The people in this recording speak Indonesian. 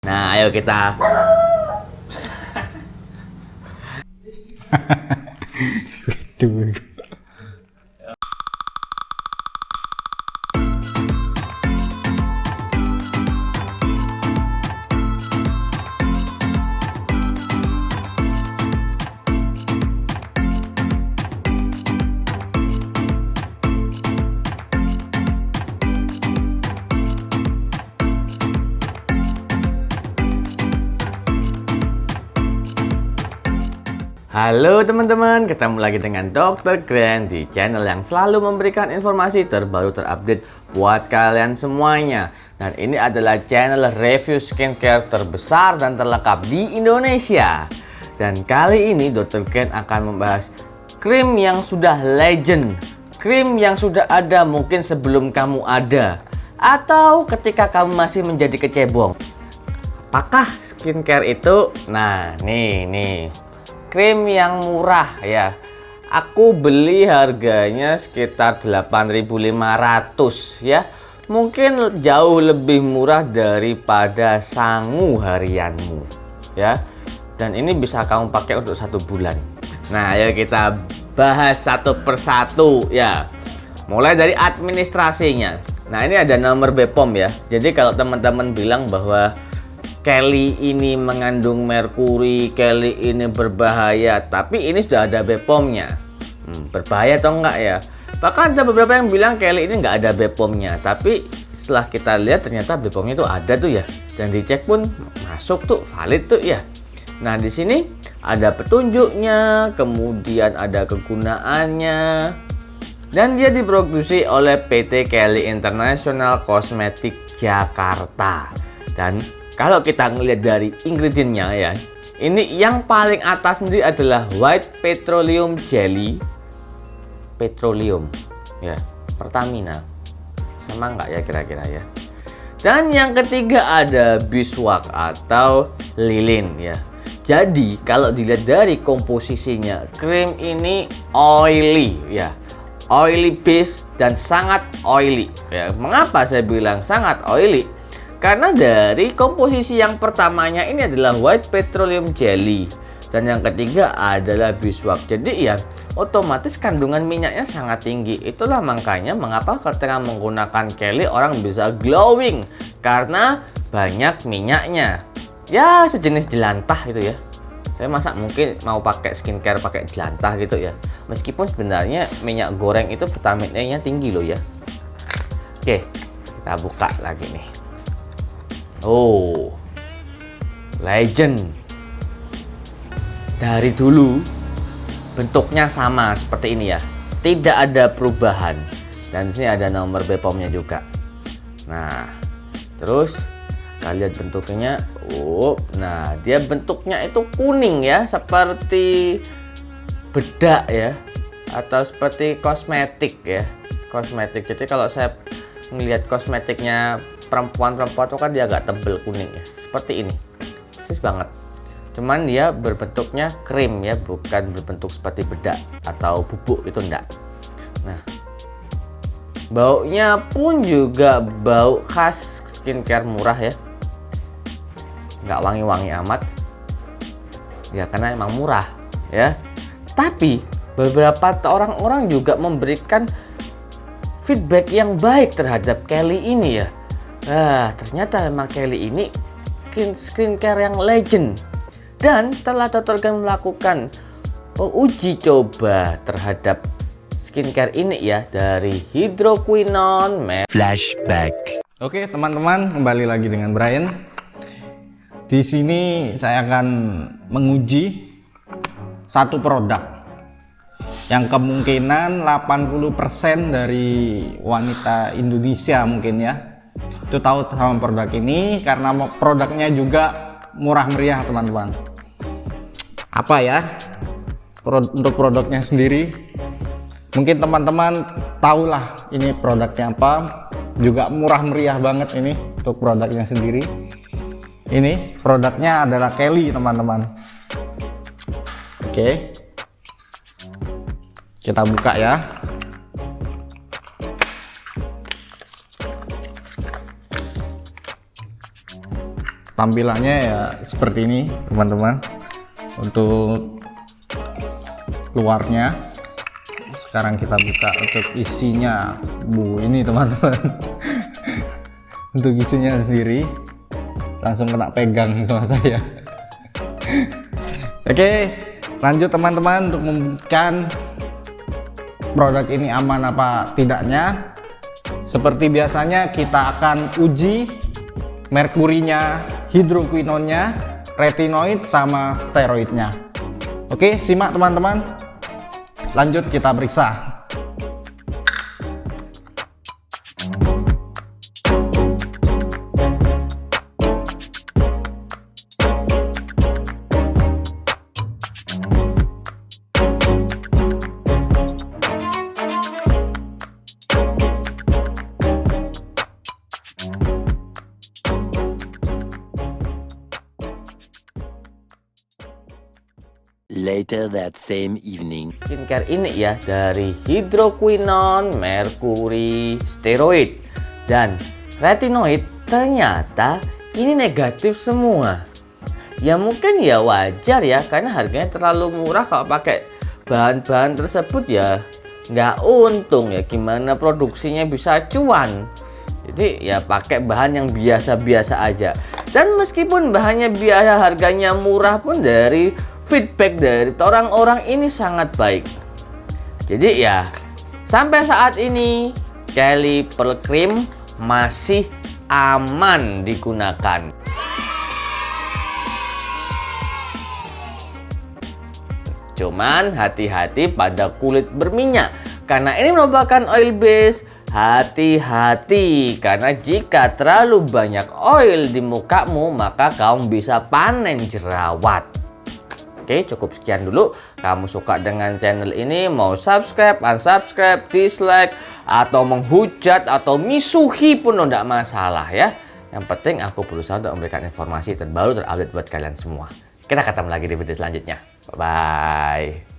Nah, ayo kita. Halo teman-teman, ketemu lagi dengan Dr. Grand di channel yang selalu memberikan informasi terbaru terupdate buat kalian semuanya. Dan ini adalah channel review skincare terbesar dan terlengkap di Indonesia. Dan kali ini Dr. Grand akan membahas krim yang sudah legend, krim yang sudah ada mungkin sebelum kamu ada, atau ketika kamu masih menjadi kecebong. Apakah skincare itu? Nah, nih. Krim yang murah ya. Aku beli harganya sekitar 8.500 ya. Mungkin jauh lebih murah daripada sangu harianmu ya. Dan ini bisa kamu pakai untuk 1 bulan. Nah, ayo kita bahas satu persatu ya. Mulai dari administrasinya. Nah, ini ada nomor BPOM ya. Jadi kalau teman-teman bilang bahwa Kelly ini mengandung merkuri, Kelly ini berbahaya, tapi ini sudah ada BPOM-nya. Berbahaya atau enggak ya? Bahkan ada beberapa yang bilang Kelly ini nggak ada BPOM-nya, tapi setelah kita lihat ternyata BPOM-nya itu ada tuh ya. Dan dicek pun masuk tuh, valid tuh ya. Nah, di sini ada petunjuknya, kemudian ada kegunaannya. Dan dia diproduksi oleh PT Kelly International Cosmetics Jakarta. Dan kalau kita ngelihat dari ingredientnya ya, ini yang paling atas sendiri adalah white petroleum jelly, petroleum ya, Pertamina, sama nggak ya kira-kira ya. Dan yang ketiga ada beeswax atau lilin ya. Jadi kalau dilihat dari komposisinya, krim ini oily ya, oily base dan sangat oily ya. Mengapa saya bilang sangat oily? Karena dari komposisi yang pertamanya ini adalah white petroleum jelly dan yang ketiga adalah beeswax. Jadi ya otomatis kandungan minyaknya sangat tinggi. Itulah makanya mengapa ketika menggunakan Kelly orang bisa glowing, karena banyak minyaknya. Ya sejenis jelantah gitu ya. Saya masa mungkin mau pakai skincare pakai jelantah gitu ya. Meskipun sebenarnya minyak goreng itu vitamin E-nya tinggi loh ya. Oke, kita buka lagi nih. Oh, legend. Dari dulu bentuknya sama seperti ini ya, tidak ada perubahan. Dan di sini ada nomor BPOM-nya juga. Nah, terus kita lihat bentuknya. Oh, nah dia bentuknya itu kuning ya, seperti bedak ya, atau seperti kosmetik ya, kosmetik. Jadi kalau saya melihat kosmetiknya perempuan-perempuan itu kan dia agak tebel kuning ya, seperti ini, persis banget. Cuman dia berbentuknya krim ya, bukan berbentuk seperti bedak atau bubuk, itu enggak. Nah, baunya pun juga bau khas skincare murah ya, nggak wangi-wangi amat ya, karena emang murah ya. Tapi beberapa orang-orang juga memberikan feedback yang baik terhadap Kelly ini ya. Ternyata memang Kelly ini skincare yang legend. Dan setelah Dr. Gan melakukan uji coba terhadap skincare ini ya, dari hydroquinone flashback. Oke teman-teman, kembali lagi dengan Brian. Di sini saya akan menguji satu produk yang kemungkinan 80% dari wanita Indonesia mungkin ya itu tahu sama produk ini, karena produknya juga murah meriah teman-teman. Apa ya untuk produknya sendiri, mungkin teman-teman tahulah ini produknya apa, juga murah meriah banget ini untuk produknya sendiri. Ini produknya adalah Kelly teman-teman. Oke, kita buka ya. tampilannya ya seperti ini teman-teman. Untuk luarnya sekarang kita buka untuk isinya. Ini teman-teman. Untuk isinya sendiri langsung kena pegang sama saya. Oke, lanjut teman-teman untuk membuktikan produk ini aman apa tidaknya. Seperti biasanya kita akan uji merkurinya, hidroquinonnya, retinoid sama steroidnya. Oke, simak teman-teman. Lanjut kita periksa. Later that same evening. Skincare ini ya dari hidroquinon, merkuri, steroid, dan retinoid ternyata ini negatif semua. Ya mungkin ya wajar ya karena harganya terlalu murah. Kalau pakai bahan-bahan tersebut ya nggak untung ya, gimana produksinya bisa cuan. Jadi ya pakai bahan yang biasa-biasa aja. Dan meskipun bahannya biasa, harganya murah pun dari feedback dari orang-orang ini sangat baik. Jadi ya sampai saat ini Kelly Pearl Cream masih aman digunakan. Cuman hati-hati pada kulit berminyak karena ini merupakan oil base. Hati-hati karena jika terlalu banyak oil di mukamu maka kamu bisa panen jerawat. Oke, cukup sekian dulu. Kamu suka dengan channel ini, mau subscribe, unsubscribe, dislike, atau menghujat, atau misuhi pun tidak masalah ya. Yang penting aku berusaha untuk memberikan informasi terbaru terupdate buat kalian semua. Kita ketemu lagi di video selanjutnya. Bye-bye.